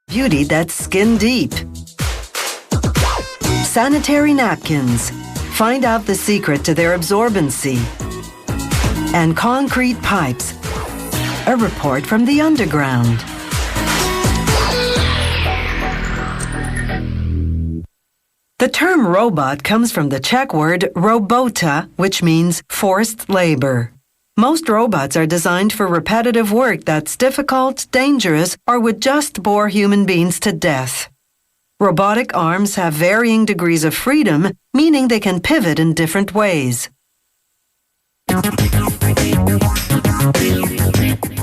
Beauty that's skin deep. Sanitary napkins. Find out the secret to their absorbency. And concrete pipes. A report from the underground. The term robot comes from the Czech word robota, which means forced labor. Most robots are designed for repetitive work that's difficult, dangerous, or would just bore human beings to death. Robotic arms have varying degrees of freedom, meaning they can pivot in different ways.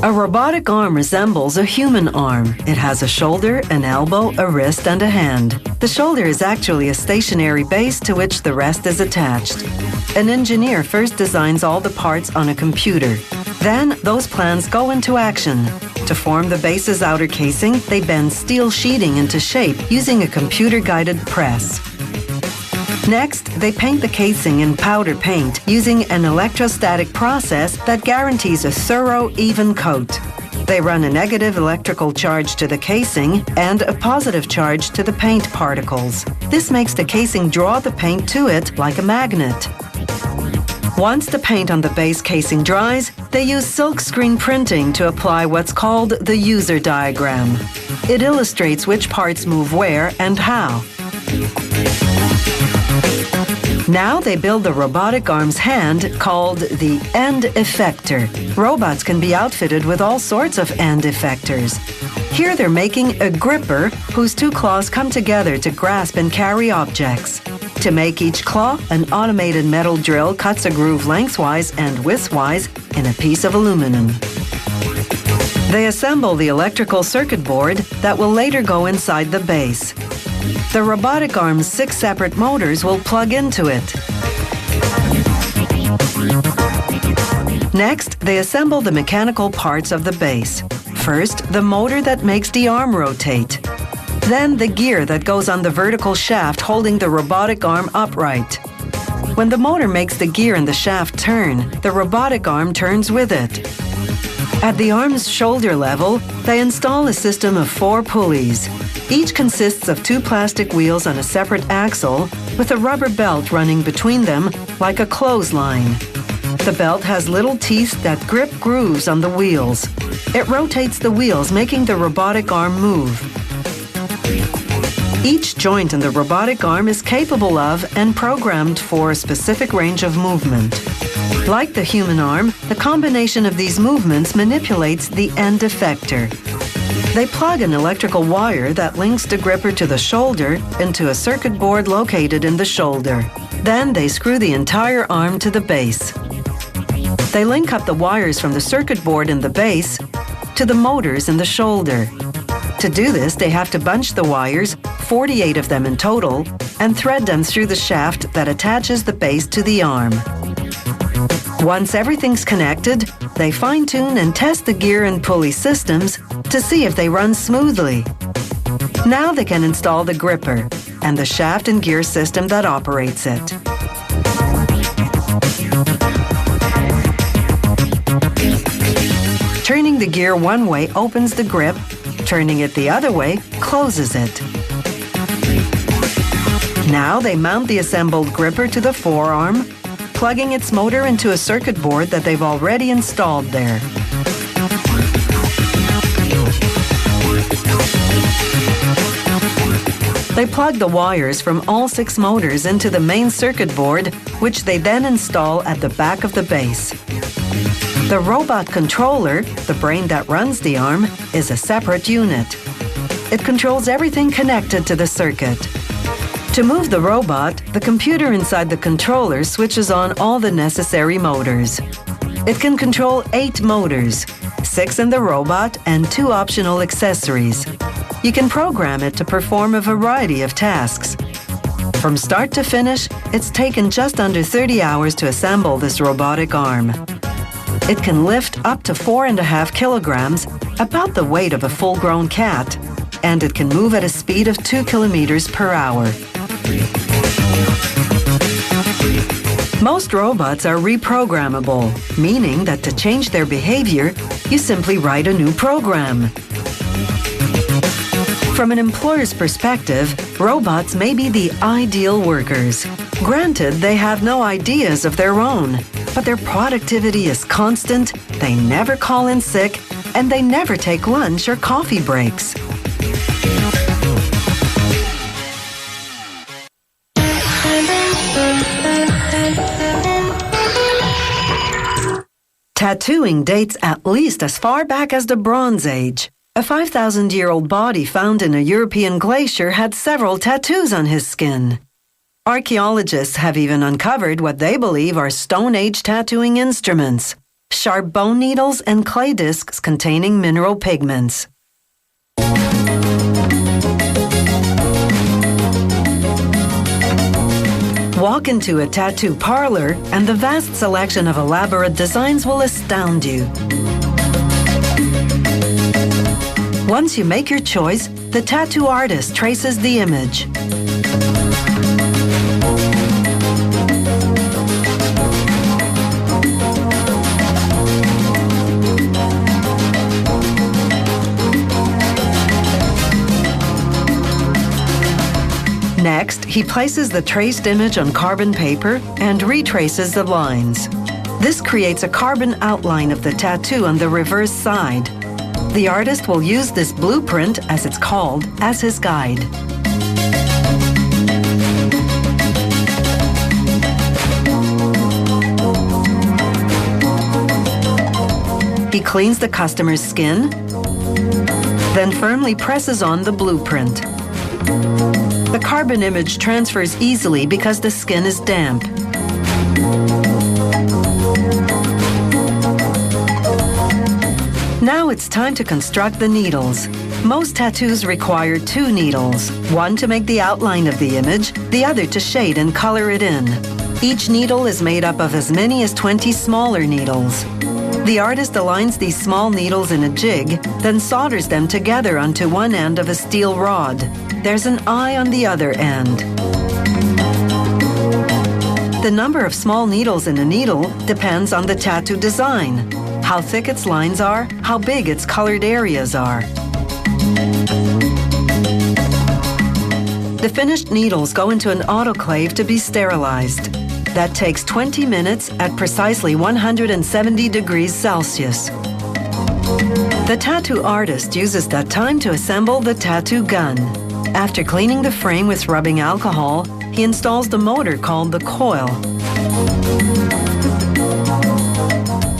A robotic arm resembles a human arm. It has a shoulder, an elbow, a wrist, and a hand. The shoulder is actually a stationary base to which the rest is attached. An engineer first designs all the parts on a computer. Then, those plans go into action. To form the base's outer casing, they bend steel sheeting into shape using a computer-guided press. Next, they paint the casing in powder paint using an electrostatic process that guarantees a thorough, even coat. They run a negative electrical charge to the casing and a positive charge to the paint particles. This makes the casing draw the paint to it like a magnet. Once the paint on the base casing dries, they use silkscreen printing to apply what's called the user diagram. It illustrates which parts move where and how. Now they build the robotic arm's hand, called the end effector. Robots can be outfitted with all sorts of end effectors. Here they're making a gripper whose two claws come together to grasp and carry objects. To make each claw, an automated metal drill cuts a groove lengthwise and widthwise in a piece of aluminum. They assemble the electrical circuit board that will later go inside the base. The robotic arm's 6 separate motors will plug into it. Next, they assemble the mechanical parts of the base. First, the motor that makes the arm rotate. Then the gear that goes on the vertical shaft holding the robotic arm upright. When the motor makes the gear and the shaft turn, the robotic arm turns with it. At the arm's shoulder level, they install a system of 4 pulleys. Each consists of 2 plastic wheels on a separate axle with a rubber belt running between them like a clothesline. The belt has little teeth that grip grooves on the wheels. It rotates the wheels, making the robotic arm move. Each joint in the robotic arm is capable of and programmed for a specific range of movement. Like the human arm, the combination of these movements manipulates the end effector. They plug an electrical wire that links the gripper to the shoulder into a circuit board located in the shoulder. Then they screw the entire arm to the base. They link up the wires from the circuit board in the base to the motors in the shoulder. To do this, they have to bunch the wires, 48 of them in total, and thread them through the shaft that attaches the base to the arm. Once everything's connected, they fine-tune and test the gear and pulley systems to see if they run smoothly. Now they can install the gripper and the shaft and gear system that operates it. Turning the gear one way opens the grip, turning it the other way closes it. Now they mount the assembled gripper to the forearm, plugging its motor into a circuit board that they've already installed there. They plug the wires from all 6 motors into the main circuit board, which they then install at the back of the base. The robot controller, the brain that runs the arm, is a separate unit. It controls everything connected to the circuit. To move the robot, the computer inside the controller switches on all the necessary motors. It can control 8 motors, 6 in the robot and 2 optional accessories. You can program it to perform a variety of tasks. From start to finish, it's taken just under 30 hours to assemble this robotic arm. It can lift up to 4.5 kilograms, about the weight of a full-grown cat, and it can move at a speed of 2 kilometers per hour. Most robots are reprogrammable, meaning that to change their behavior, you simply write a new program. From an employer's perspective, robots may be the ideal workers. Granted, they have no ideas of their own, but their productivity is constant, they never call in sick, and they never take lunch or coffee breaks. Tattooing dates at least as far back as the Bronze Age. A 5,000-year-old body found in a European glacier had several tattoos on his skin. Archaeologists have even uncovered what they believe are Stone Age tattooing instruments, sharp bone needles and clay discs containing mineral pigments. Walk into a tattoo parlor and the vast selection of elaborate designs will astound you. Once you make your choice, the tattoo artist traces the image. Next, he places the traced image on carbon paper and retraces the lines. This creates a carbon outline of the tattoo on the reverse side. The artist will use this blueprint, as it's called, as his guide. He cleans the customer's skin, then firmly presses on the blueprint. The carbon image transfers easily because the skin is damp. Now it's time to construct the needles. Most tattoos require 2 needles, one to make the outline of the image, the other to shade and color it in. Each needle is made up of as many as 20 smaller needles. The artist aligns these small needles in a jig, then solders them together onto one end of a steel rod. There's an eye on the other end. The number of small needles in a needle depends on the tattoo design, how thick its lines are, how big its colored areas are. The finished needles go into an autoclave to be sterilized. That takes 20 minutes at precisely 170 degrees Celsius. The tattoo artist uses that time to assemble the tattoo gun. After cleaning the frame with rubbing alcohol, he installs the motor called the coil.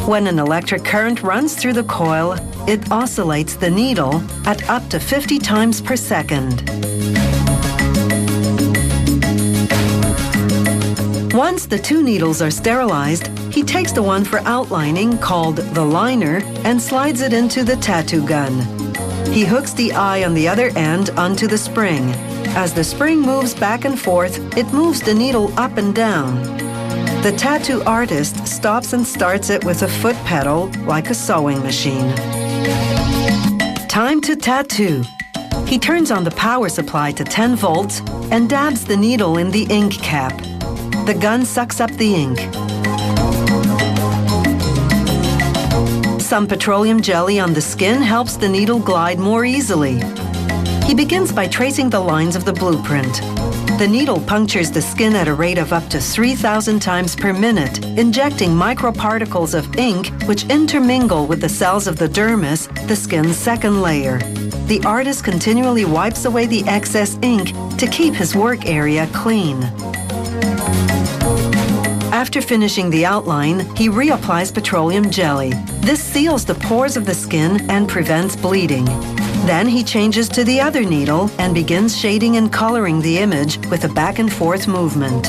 When an electric current runs through the coil, it oscillates the needle at up to 50 times per second. Once the 2 needles are sterilized, he takes the one for outlining, called the liner, and slides it into the tattoo gun. He hooks the eye on the other end onto the spring. As the spring moves back and forth, it moves the needle up and down. The tattoo artist stops and starts it with a foot pedal, like a sewing machine. Time to tattoo. He turns on the power supply to 10 volts and dabs the needle in the ink cap. The gun sucks up the ink. Some petroleum jelly on the skin helps the needle glide more easily. He begins by tracing the lines of the blueprint. The needle punctures the skin at a rate of up to 3,000 times per minute, injecting microparticles of ink which intermingle with the cells of the dermis, the skin's second layer. The artist continually wipes away the excess ink to keep his work area clean. After finishing the outline, he reapplies petroleum jelly. This seals the pores of the skin and prevents bleeding. Then he changes to the other needle and begins shading and coloring the image with a back and forth movement.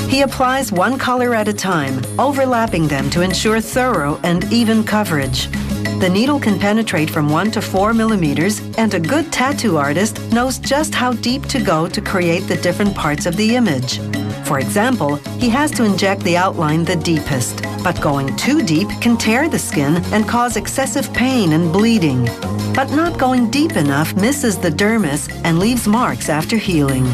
He applies one color at a time, overlapping them to ensure thorough and even coverage. The needle can penetrate from 1 to 4 millimeters, and a good tattoo artist knows just how deep to go to create the different parts of the image. For example, he has to inject the outline the deepest, but going too deep can tear the skin and cause excessive pain and bleeding. But not going deep enough misses the dermis and leaves marks after healing.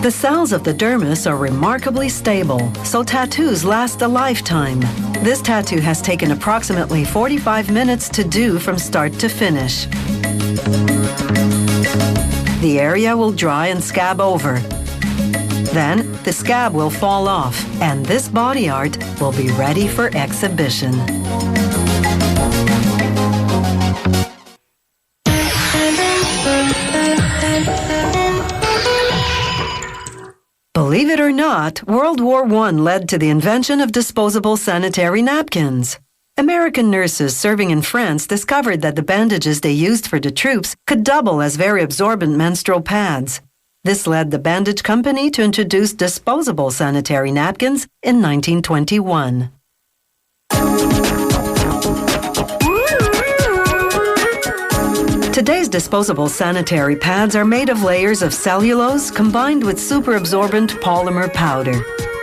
The cells of the dermis are remarkably stable, so tattoos last a lifetime. This tattoo has taken approximately 45 minutes to do from start to finish. The area will dry and scab over. Then, the scab will fall off, and this body art will be ready for exhibition. Believe it or not, World War I led to the invention of disposable sanitary napkins. American nurses serving in France discovered that the bandages they used for the troops could double as very absorbent menstrual pads. This led the bandage company to introduce disposable sanitary napkins in 1921. Today's disposable sanitary pads are made of layers of cellulose combined with superabsorbent polymer powder.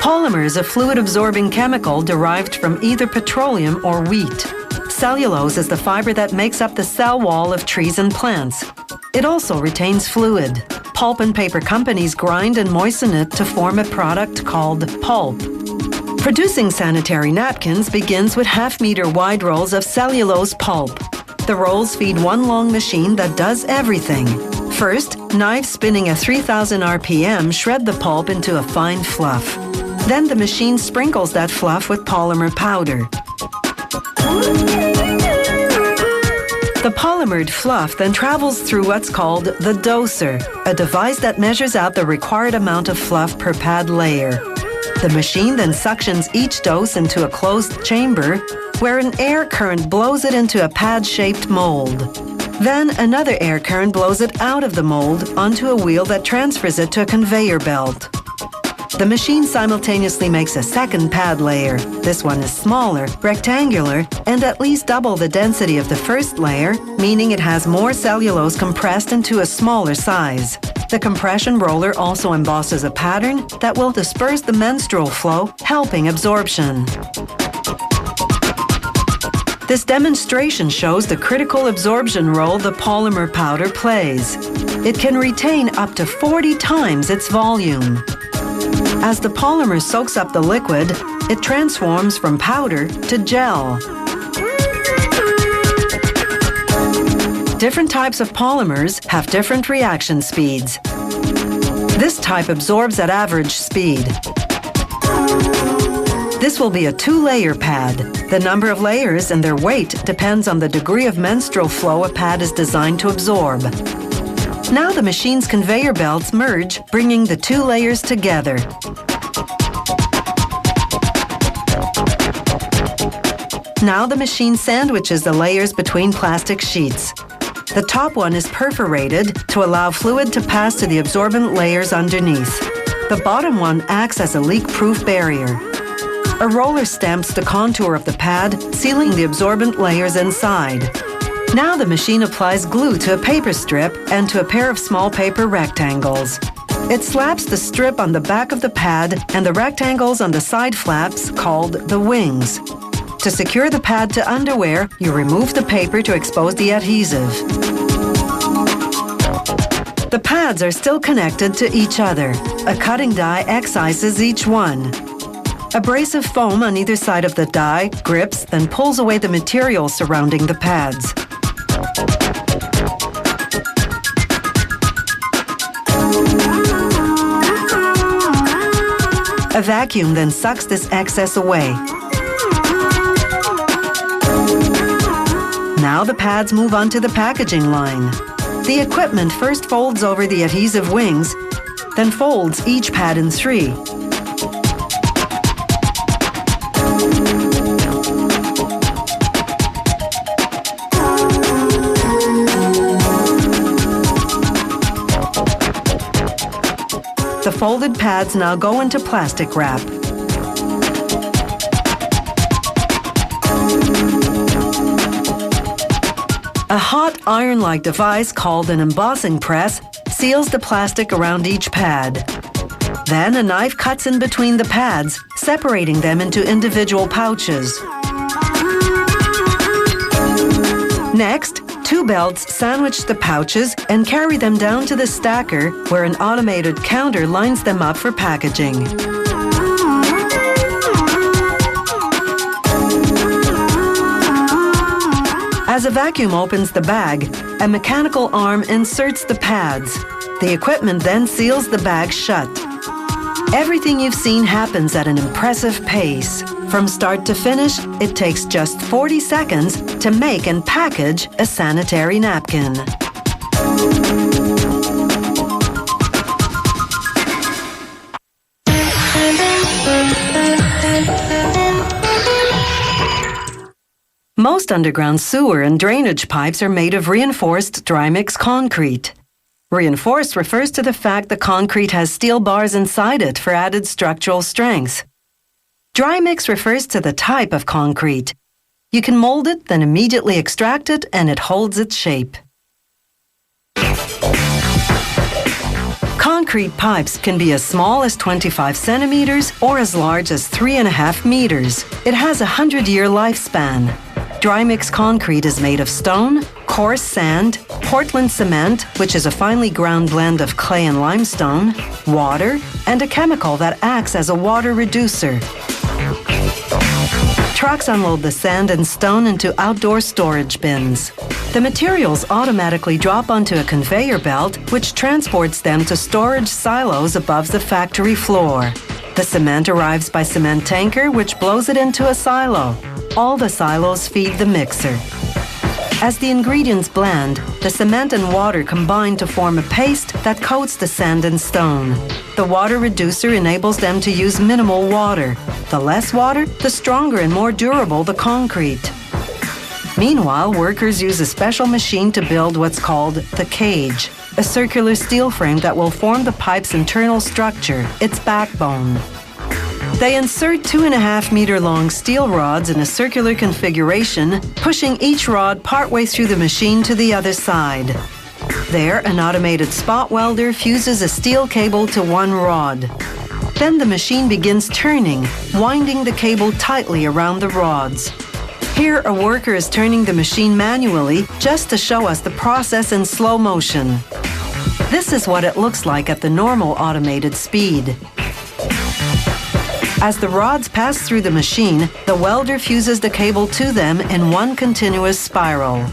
Polymer is a fluid-absorbing chemical derived from either petroleum or wheat. Cellulose is the fiber that makes up the cell wall of trees and plants. It also retains fluid. Pulp and paper companies grind and moisten it to form a product called pulp. Producing sanitary napkins begins with half-meter wide rolls of cellulose pulp. The rolls feed one long machine that does everything. First, knives spinning at 3,000 RPM shred the pulp into a fine fluff. Then the machine sprinkles that fluff with polymer powder. The polymered fluff then travels through what's called the doser, a device that measures out the required amount of fluff per pad layer. The machine then suctions each dose into a closed chamber where an air current blows it into a pad-shaped mold. Then another air current blows it out of the mold onto a wheel that transfers it to a conveyor belt. The machine simultaneously makes a second pad layer. This one is smaller, rectangular, and at least double the density of the first layer, meaning it has more cellulose compressed into a smaller size. The compression roller also embosses a pattern that will disperse the menstrual flow, helping absorption. This demonstration shows the critical absorption role the polymer powder plays. It can retain up to 40 times its volume. As the polymer soaks up the liquid, it transforms from powder to gel. Different types of polymers have different reaction speeds. This type absorbs at average speed. This will be a 2-layer pad. The number of layers and their weight depends on the degree of menstrual flow a pad is designed to absorb. Now the machine's conveyor belts merge, bringing the 2 layers together. Now the machine sandwiches the layers between plastic sheets. The top one is perforated to allow fluid to pass to the absorbent layers underneath. The bottom one acts as a leak-proof barrier. A roller stamps the contour of the pad, sealing the absorbent layers inside. Now the machine applies glue to a paper strip and to a pair of small paper rectangles. It slaps the strip on the back of the pad and the rectangles on the side flaps, called the wings. To secure the pad to underwear, you remove the paper to expose the adhesive. The pads are still connected to each other. A cutting die excises each one. Abrasive foam on either side of the die grips, then pulls away the material surrounding the pads. A vacuum then sucks this excess away. Now the pads move onto the packaging line. The equipment first folds over the adhesive wings, then folds each pad in 3. The folded pads now go into plastic wrap. A hot iron-like device called an embossing press seals the plastic around each pad. Then a knife cuts in between the pads, separating them into individual pouches. Next, Two belts sandwich the pouches and carry them down to the stacker, where an automated counter lines them up for packaging. As a vacuum opens the bag, a mechanical arm inserts the pads. The equipment then seals the bag shut. Everything you've seen happens at an impressive pace. From start to finish, it takes just 40 seconds to make and package a sanitary napkin. Most underground sewer and drainage pipes are made of reinforced dry-mix concrete. Reinforced refers to the fact the concrete has steel bars inside it for added structural strength. Dry-mix refers to the type of concrete. You can mold it, then immediately extract it, and it holds its shape. Concrete pipes can be as small as 25 centimeters or as large as 3.5 meters. It has a 100-year lifespan. Dry-mix concrete is made of stone, coarse sand, Portland cement, which is a finely ground blend of clay and limestone, water, and a chemical that acts as a water reducer. Trucks unload the sand and stone into outdoor storage bins. The materials automatically drop onto a conveyor belt, which transports them to storage silos above the factory floor. The cement arrives by cement tanker, which blows it into a silo. All the silos feed the mixer. As the ingredients blend, the cement and water combine to form a paste that coats the sand and stone. The water reducer enables them to use minimal water. The less water, the stronger and more durable the concrete. Meanwhile, workers use a special machine to build what's called the cage, a circular steel frame that will form the pipe's internal structure, its backbone. They insert 2.5-meter-long steel rods in a circular configuration, pushing each rod partway through the machine to the other side. There, an automated spot welder fuses a steel cable to one rod. Then the machine begins turning, winding the cable tightly around the rods. Here, a worker is turning the machine manually just to show us the process in slow motion. This is what it looks like at the normal automated speed. As the rods pass through the machine, the welder fuses the cable to them in one continuous spiral.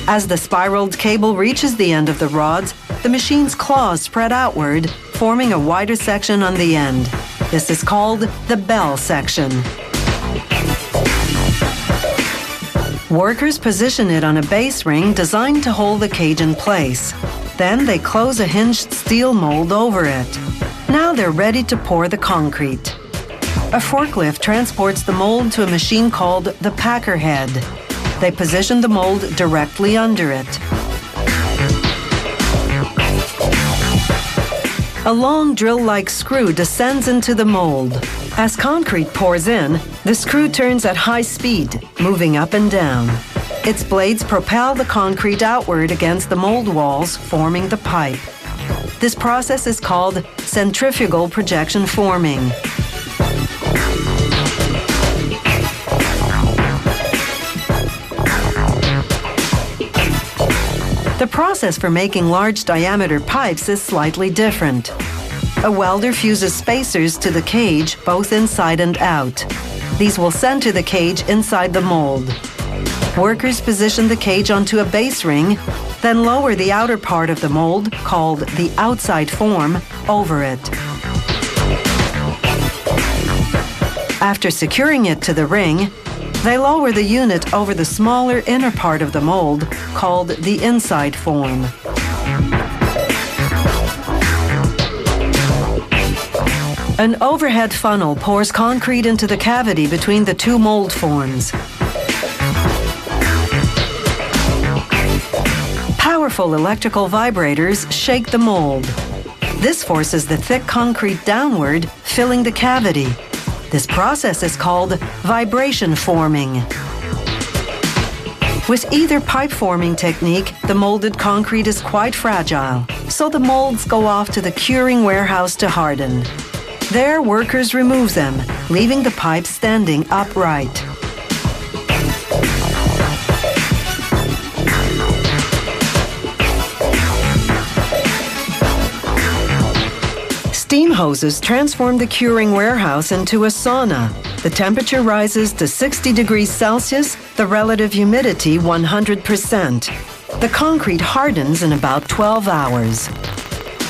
As the spiraled cable reaches the end of the rods, the machine's claws spread outward, forming a wider section on the end. This is called the bell section. Workers position it on a base ring designed to hold the cage in place. Then they close a hinged steel mold over it. Now they're ready to pour the concrete. A forklift transports the mold to a machine called the packer head. They position the mold directly under it. A long drill-like screw descends into the mold. As concrete pours in, the screw turns at high speed, moving up and down. Its blades propel the concrete outward against the mold walls, forming the pipe. This process is called centrifugal projection forming. The process for making large diameter pipes is slightly different. A welder fuses spacers to the cage, both inside and out. These will center the cage inside the mold. Workers position the cage onto a base ring, then lower the outer part of the mold, called the outside form, over it. After securing it to the ring, they lower the unit over the smaller inner part of the mold, called the inside form. An overhead funnel pours concrete into the cavity between the two mold forms. Powerful electrical vibrators shake the mold. This forces the thick concrete downward, filling the cavity. This process is called vibration forming. With either pipe forming technique, the molded concrete is quite fragile, so the molds go off to the curing warehouse to harden. There, workers remove them, leaving the pipe standing upright. Steam hoses transform the curing warehouse into a sauna. The temperature rises to 60 degrees Celsius, the relative humidity 100%. The concrete hardens in about 12 hours.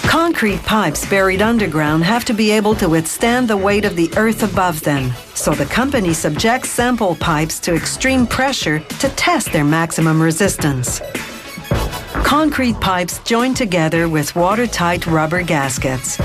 Concrete pipes buried underground have to be able to withstand the weight of the earth above them, so the company subjects sample pipes to extreme pressure to test their maximum resistance. Concrete pipes joined together with watertight rubber gaskets.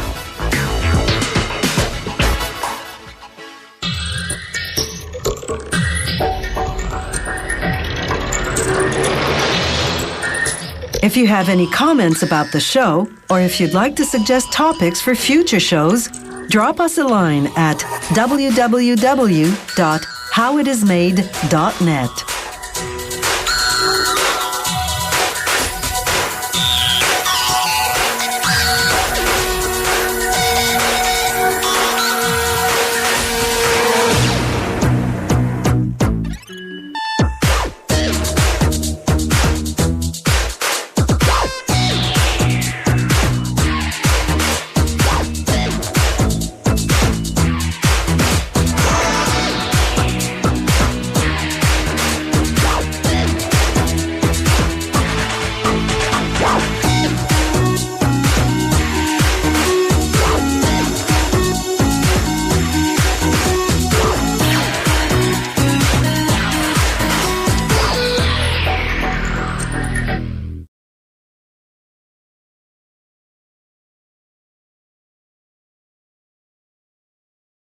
If you have any comments about the show, or if you'd like to suggest topics for future shows, drop us a line at www.howitismade.net.